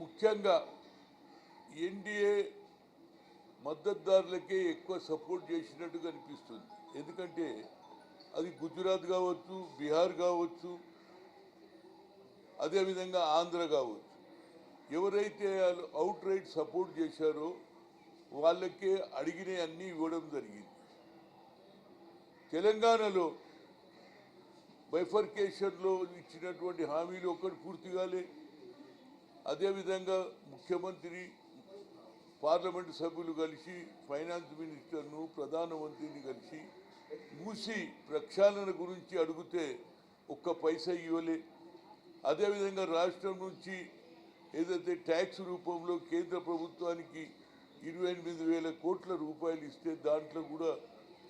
ముఖ్యంగా ఎన్డీఏ మద్దతుదారులకే ఎక్కువ సపోర్ట్ చేసినట్టుగా అనిపిస్తుంది. ఎందుకంటే అది గుజరాత్ కావచ్చు, బీహార్ కావచ్చు, అదేవిధంగా ఆంధ్ర కావచ్చు. ఎవరైతే అవుట్ రైట్ సపోర్ట్ చేశారో వాళ్ళకే అడిగిన అన్నీ ఇవ్వడం జరిగింది. తెలంగాణలో బైఫర్కేషన్లో ఇచ్చినటువంటి హామీలు ఒక్కటి పూర్తి కాలే. అదేవిధంగా ముఖ్యమంత్రి, పార్లమెంటు సభ్యులు కలిసి ఫైనాన్స్ మినిస్టర్ను, ప్రధానమంత్రిని కలిసి మూసి ప్రక్షాళన గురించి అడిగితే ఒక్క పైసా ఇవ్వలే. అదేవిధంగా రాష్ట్రం నుంచి ఏదైతే ట్యాక్స్ రూపంలో కేంద్ర ప్రభుత్వానికి 28,000 కోట్ల రూపాయలు ఇస్తే దాంట్లో కూడా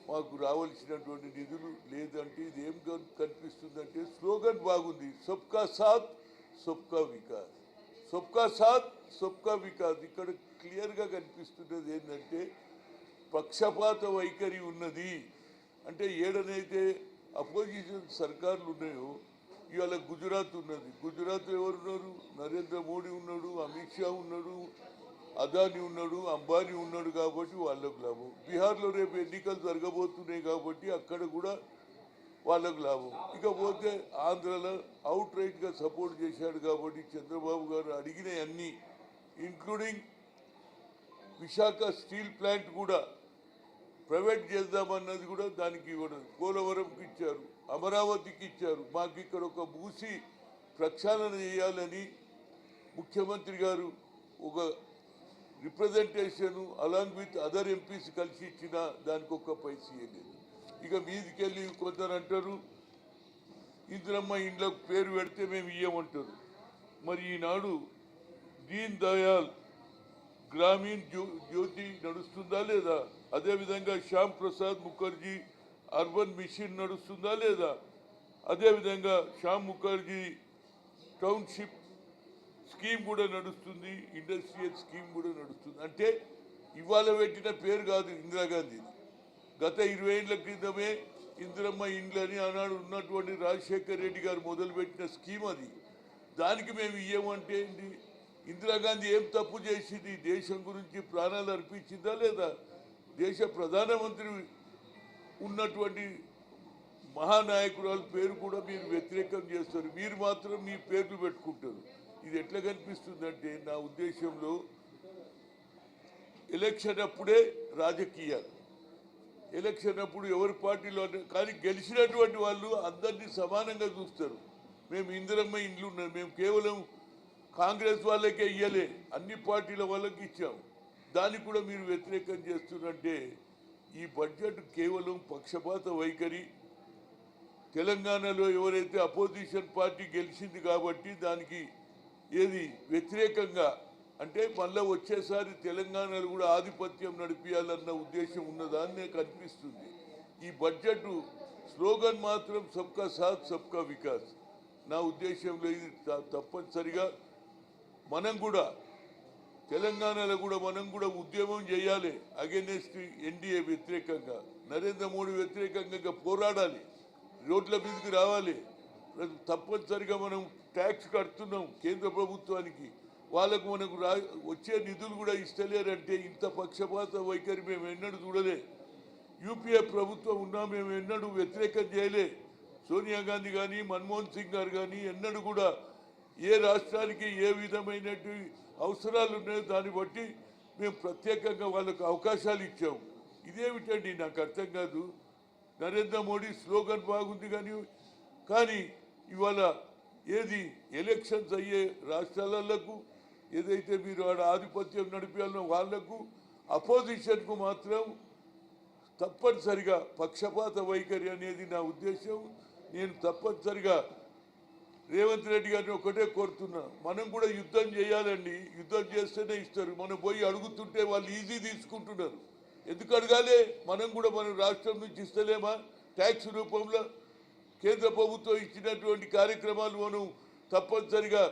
మాకు రావాల్సినటువంటి నిధులు లేదంటే ఇది ఏం కనిపిస్తుందంటే స్లోగన్ బాగుంది, సబ్కా సాత్ సబ్కా వికాస్, సబ్కా సాత్ సబ్కా వికాస్. ఇక్కడ క్లియర్గా కనిపిస్తున్నది ఏంటంటే పక్షపాత వైఖరి ఉన్నది. అంటే ఏడనైతే అపోజిషన్ సర్కార్లు ఉన్నాయో ఇవాళ గుజరాత్ ఉన్నది. గుజరాత్ ఎవరున్నారు? నరేంద్ర మోడీ ఉన్నాడు, అమిత్ షా ఉన్నాడు, అదానీ ఉన్నాడు, అంబానీ ఉన్నాడు కాబట్టి వాళ్ళకు లాభం. బీహార్లో రేపు ఎన్నికలు జరగబోతున్నాయి కాబట్టి అక్కడ కూడా వాళ్ళకు లాభం. ఇకపోతే ఆంధ్రలో అవుట్ రైట్గా సపోర్ట్ చేశాడు కాబట్టి చంద్రబాబు గారు అడిగిన అన్నీ ఇంక్లూడింగ్ విశాఖ స్టీల్ ప్లాంట్ కూడా ప్రైవేట్ చేద్దామన్నది కూడా దానికి ఇవ్వడం, పోలవరంకి ఇచ్చారు, అమరావతికి ఇచ్చారు. మాకు ఇక్కడ ఒక మూసి ప్రక్షాళన చేయాలని ముఖ్యమంత్రి గారు ఒక representation along with other MPs కలిసి ఇచ్చిన దానికి ఒక్క పైసా ఇవ్వలేదు. ఇక మీదికెళ్ళి కొందరు అంటారు ఇందిరమ్మ ఇండ్లకు పేరు పెడితే మేము ఇయ్యమంటారు. మరి ఈనాడు దీన్ దయాల్ గ్రామీణ జ్యోతి నడుస్తుందా లేదా? అదేవిధంగా శ్యామ్ ప్రసాద్ ముఖర్జీ అర్బన్ మిషన్ నడుస్తుందా లేదా? అదేవిధంగా శ్యామ్ ముఖర్జీ టౌన్షిప్ స్కీమ్ కూడా నడుస్తుంది, ఇండస్ట్రియల్ స్కీమ్ కూడా నడుస్తుంది. అంటే ఇవాళ పెట్టిన పేరు కాదు ఇందిరాగాంధీ. గత 20 ఏళ్ల క్రితమే ఇందిరమ్మ ఇండ్లని ఆనాడు ఉన్నటువంటి రాజశేఖర్ రెడ్డి గారు మొదలుపెట్టిన స్కీమ్ అది. దానికి మేము ఇయ్యమంటే ఏంటి? ఇందిరాగాంధీ ఏం తప్పు చేసింది? దేశం గురించి ప్రాణాలు అర్పించిందా లేదా? దేశ ప్రధానమంత్రి ఉన్నటువంటి మహానాయకురాల పేరు కూడా మీరు వ్యతిరేకం చేస్తారు. మీరు మాత్రం మీ పేర్లు పెట్టుకుంటారు. ఇది ఎట్లా కనిపిస్తుందంటే నా ఉద్దేశంలో ఎలక్షన్ అప్పుడే రాజకీయాలు, ఎలక్షన్ అప్పుడు ఎవరి పార్టీలో కానీ గెలిచినటువంటి వాళ్ళు అందరినీ సమానంగా చూస్తారు. మేము ఇందిరమ్మ ఇండ్లు ఉన్నాం, మేము కేవలం కాంగ్రెస్ వాళ్ళకే ఇయ్యలే, అన్ని పార్టీల వాళ్ళకి ఇచ్చాం. దానికి కూడా మీరు వ్యతిరేకం చేస్తున్నట్టే ఈ బడ్జెట్ కేవలం పక్షపాత వైఖరి. తెలంగాణలో ఎవరైతే అపోజిషన్ పార్టీ గెలిచింది కాబట్టి దానికి ఏది వ్యతిరేకంగా అంటే మళ్ళీ వచ్చేసారి తెలంగాణలో కూడా ఆధిపత్యం నడిపించాలన్న ఉద్దేశం ఉన్నదాన్నే కనిపిస్తుంది. ఈ బడ్జెట్ స్లోగన్ మాత్రం సబ్కా సాత్ సబ్కా వికాస్. నా ఉద్దేశంలో ఇది తప్పనిసరిగా మనం కూడా తెలంగాణలో కూడా మనం కూడా ఉద్యమం చేయాలి. అగైనెస్ట్ ఎన్డీఏ వ్యతిరేకంగా, నరేంద్ర మోడీ వ్యతిరేకంగా పోరాడాలి, రోడ్ల మీదకి రావాలి. తప్పనిసరిగా మనం ట్యాక్స్ కడుతున్నాం కేంద్ర ప్రభుత్వానికి, వాళ్ళకు మనకు వచ్చే నిధులు కూడా ఇస్తలేరంటే ఇంత పక్షపాత వైఖరి మేము ఎన్నడూ చూడలే. యూపీఏ ప్రభుత్వం ఉన్నా మేము ఎన్నడూ వ్యతిరేకం చేయలే. సోనియా గాంధీ కానీ మన్మోహన్ సింగ్ గారు కానీ ఎన్నడూ కూడా ఏ రాష్ట్రానికి ఏ విధమైనటువంటి అవసరాలు ఉన్నాయో దాన్ని బట్టి మేము ప్రత్యేకంగా వాళ్ళకు అవకాశాలు ఇచ్చాము. ఇదేమిటండి నాకు అర్థం కాదు. నరేంద్ర మోడీ స్లోగన్ బాగుంది కానీ ఇవాళ ఏది ఎలక్షన్స్ అయ్యే రాష్ట్రాలకు ఏదైతే మీరు ఆడ ఆధిపత్యం నడిపాలనో వాళ్లకు అపోజిషన్కు మాత్రం తప్పనిసరిగా పక్షపాత వైఖరి అనేది నా ఉద్దేశం. నేను తప్పనిసరిగా రేవంత్ రెడ్డి గారిని ఒకటే కోరుతున్నా, మనం కూడా యుద్ధం చేయాలండి. యుద్ధం చేస్తేనే ఇస్తారు. మనం పోయి అడుగుతుంటే వాళ్ళు ఈజీ తీసుకుంటున్నారు. ఎందుకు అడగాలి? మనం కూడా మన రాష్ట్రం నుంచి ఇస్తలేమా? ట్యాక్స్ రూపంలో కేంద్ర ప్రభుత్వం ఇచ్చినటువంటి కార్యక్రమాలు మనం తప్పనిసరిగా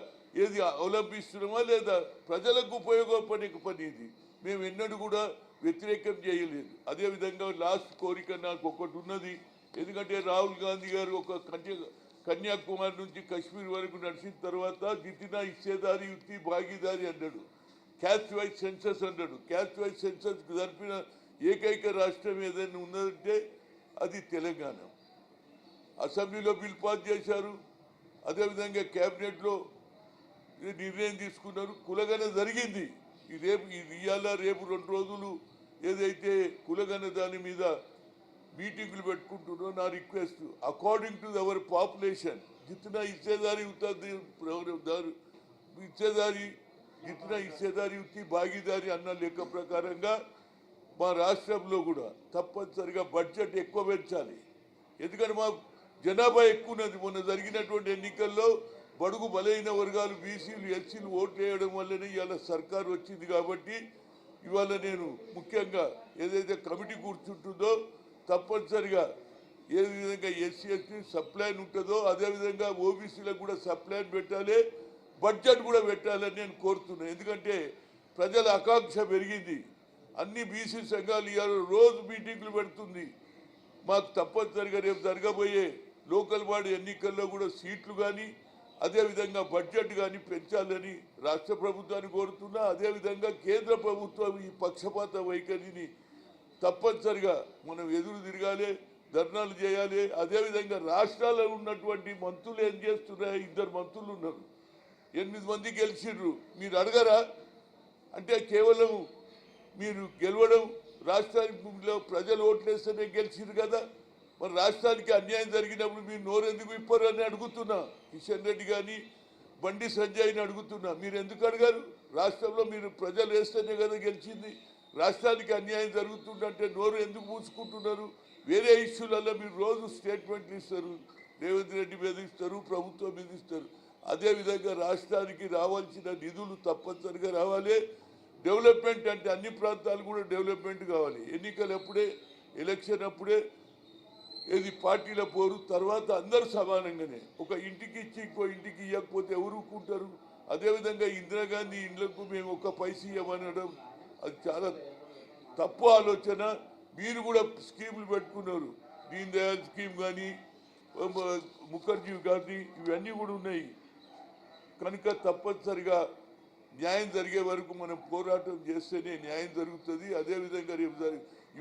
ఏది అవలంబిస్తున్నామా లేదా? ప్రజలకు ఉపయోగపడే పని ఇది. మేము ఎన్నడూ కూడా వ్యతిరేకం చేయలేదు. అదేవిధంగా లాస్ట్ కోరిక నాకు ఒకటి ఉన్నది. ఎందుకంటే రాహుల్ గాంధీ గారు ఒక కన్యాకుమారి నుంచి కశ్మీర్ వరకు నడిచిన తర్వాత జితినా ఇచ్చేదారి యుక్తి భాగీదారి అన్నాడు. క్యాస్ట్ వైజ్ సెన్సస్ అన్నాడు. క్యాస్ట్ వైజ్ సెన్సస్ జరిపిన ఏకైక రాష్ట్రం ఏదైనా ఉన్నదంటే అది తెలంగాణ. అసెంబ్లీలో బిల్ పాస్ చేశారు. అదేవిధంగా క్యాబినెట్లో నిర్ణయం తీసుకున్నారు. కులగన జరిగింది. ఇవాళ రేపు 2 రోజులు ఏదైతే కులగన దాని మీద మీటింగులు పెట్టుకుంటున్నారో నా request according to our population జిतना हिस्सेदारी हिस्सेदारी భాగీదారి అన్న లెక్క ప్రకారంగా మా రాష్ట్రంలో కూడా తప్పనిసరిగా బడ్జెట్ ఎక్కువ పెంచాలి. ఎందుకంటే మా జనాభా ఎక్కువ ఉన్నది. మొన్న జరిగినటువంటి ఎన్నికల్లో బడుగు బలైన వర్గాలు బీసీలు ఎస్సీలు ఓట్లు వేయడం వల్లనే ఇవాళ సర్కారు వచ్చింది. కాబట్టి ఇవాళ నేను ముఖ్యంగా ఏదైతే కమిటీ కూర్చుంటుందో తప్పనిసరిగా ఏ విధంగా ఎస్సీ ఎస్టీ సప్లైన్ ఉంటుందో అదేవిధంగా ఓబీసీలకు కూడా సప్లైన్ పెట్టాలి, బడ్జెట్ కూడా పెట్టాలని నేను కోరుతున్నాను. ఎందుకంటే ప్రజల ఆకాంక్ష పెరిగింది. అన్ని బీసీ సంఘాలు ఇవాళ రోజు మీటింగ్లు పెడుతుంది. మాకు తప్పనిసరిగా రేపు జరగబోయే లోకల్ బాడీ ఎన్నికల్లో కూడా సీట్లు కానీ అదేవిధంగా బడ్జెట్ కానీ పెంచాలని రాష్ట్ర ప్రభుత్వాన్ని కోరుతున్నా. అదేవిధంగా కేంద్ర ప్రభుత్వం ఈ పక్షపాత వైఖరిని తప్పనిసరిగా మనం ఎదురు తిరగాలి, ధర్నాలు చేయాలి. అదేవిధంగా రాష్ట్రాల్లో ఉన్నటువంటి మంత్రులు ఏం చేస్తున్నాయి? 2 మంత్రులు ఉన్నారు, 8 మంది గెలిచిర్రు. మీరు అడగరా? అంటే కేవలం మీరు గెలవడం రాష్ట్రానికి ప్రజలు ఓట్లేస్తేనే గెలిచిర్రు కదా. మరి రాష్ట్రానికి అన్యాయం జరిగినప్పుడు మీరు నోరెందుకు విప్పరు అని అడుగుతున్నా. కిషన్ రెడ్డి కానీ బండి సంజయ్ని అడుగుతున్నా, మీరు ఎందుకు అడిగారు? రాష్ట్రంలో మీరు ప్రజలు వేస్తేనే కదా గెలిచింది. రాష్ట్రానికి అన్యాయం జరుగుతుందంటే నోరు ఎందుకు మూసుకుంటున్నారు? వేరే ఇష్యూలలో మీరు రోజు స్టేట్మెంట్లు ఇస్తారు, రేవంత్ రెడ్డి మీద ఇస్తారు, ప్రభుత్వం మీద ఇస్తారు. అదేవిధంగా రాష్ట్రానికి రావాల్సిన నిధులు తప్పనిసరిగా రావాలి. డెవలప్మెంట్ అంటే అన్ని ప్రాంతాలు కూడా డెవలప్మెంట్ కావాలి. ఎన్నికలు అప్పుడే, ఎలక్షన్ అప్పుడే ఏది పార్టీల పోరు. తర్వాత అందరూ సమానంగానే ఒక ఇంటికి ఇచ్చి ఇంకో ఇంటికి ఇవ్వకపోతే ఎవరు ఊరుకుంటారు? అదేవిధంగా ఇందిరాగాంధీ ఇండ్లకు మేము ఒక పైసా ఇవ్వమనడం అది చాలా తప్పు ఆలోచన. మీరు కూడా స్కీములు పెట్టుకున్నారు, దీన్ దయాళ్ స్కీమ్ కానీ ముఖర్జీ కానీ ఇవన్నీ కూడా ఉన్నాయి. కనుక తప్పనిసరిగా న్యాయం జరిగే వరకు మనం పోరాటం చేస్తేనే న్యాయం జరుగుతుంది. అదేవిధంగా రేపు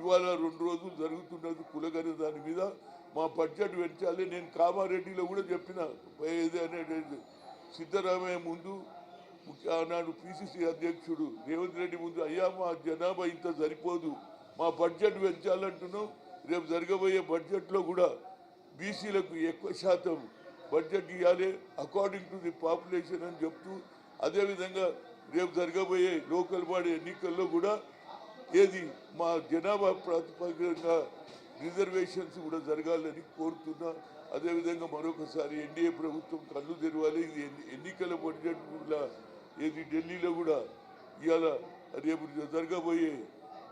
ఇవాళ 2 రోజులు జరుగుతున్నది కులగని దాని మీద మా బడ్జెట్ పెంచాలి. నేను కామారెడ్డిలో కూడా చెప్పిన ఏదైనా సిద్ధరామయ్య ముందు ఆనాడు పిసిసి అధ్యక్షుడు రేవంత్ రెడ్డి ముందు, అయ్యా మా జనాభా ఇంత సరిపోదు, మా బడ్జెట్ పెంచాలంటున్నాం. రేపు జరగబోయే బడ్జెట్లో కూడా బీసీలకు ఎక్కువ శాతం బడ్జెట్ ఇవ్వాలి అకార్డింగ్ టు ది పాపులేషన్ అని చెప్తూ, అదేవిధంగా రేపు జరగబోయే లోకల్ బాడీ ఎన్నికల్లో కూడా ఏది మా జనాభా ప్రాతిపదికగా రిజర్వేషన్స్ కూడా జరగాలని కోరుతున్నా. అదేవిధంగా మరొకసారి ఎన్డీఏ ప్రభుత్వం కళ్ళు తెరవాలి. ఇది ఎన్నికల బడ్జెట్ కూడా ఏది ఢిల్లీలో కూడా ఇవాళ రేపు జరగబోయే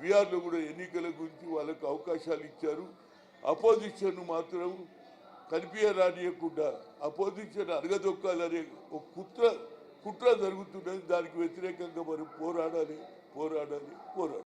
బీహార్లో కూడా ఎన్నికల గురించి వాళ్ళకు అవకాశాలు ఇచ్చారు. అపోజిషన్ మాత్రం కనిపించరానియకుండా అపోజిషన్ అడగదొక్కాలనే ఒక కుట్ర జరుగుతున్నది. దానికి వ్యతిరేకంగా మనం పోరాడాలి.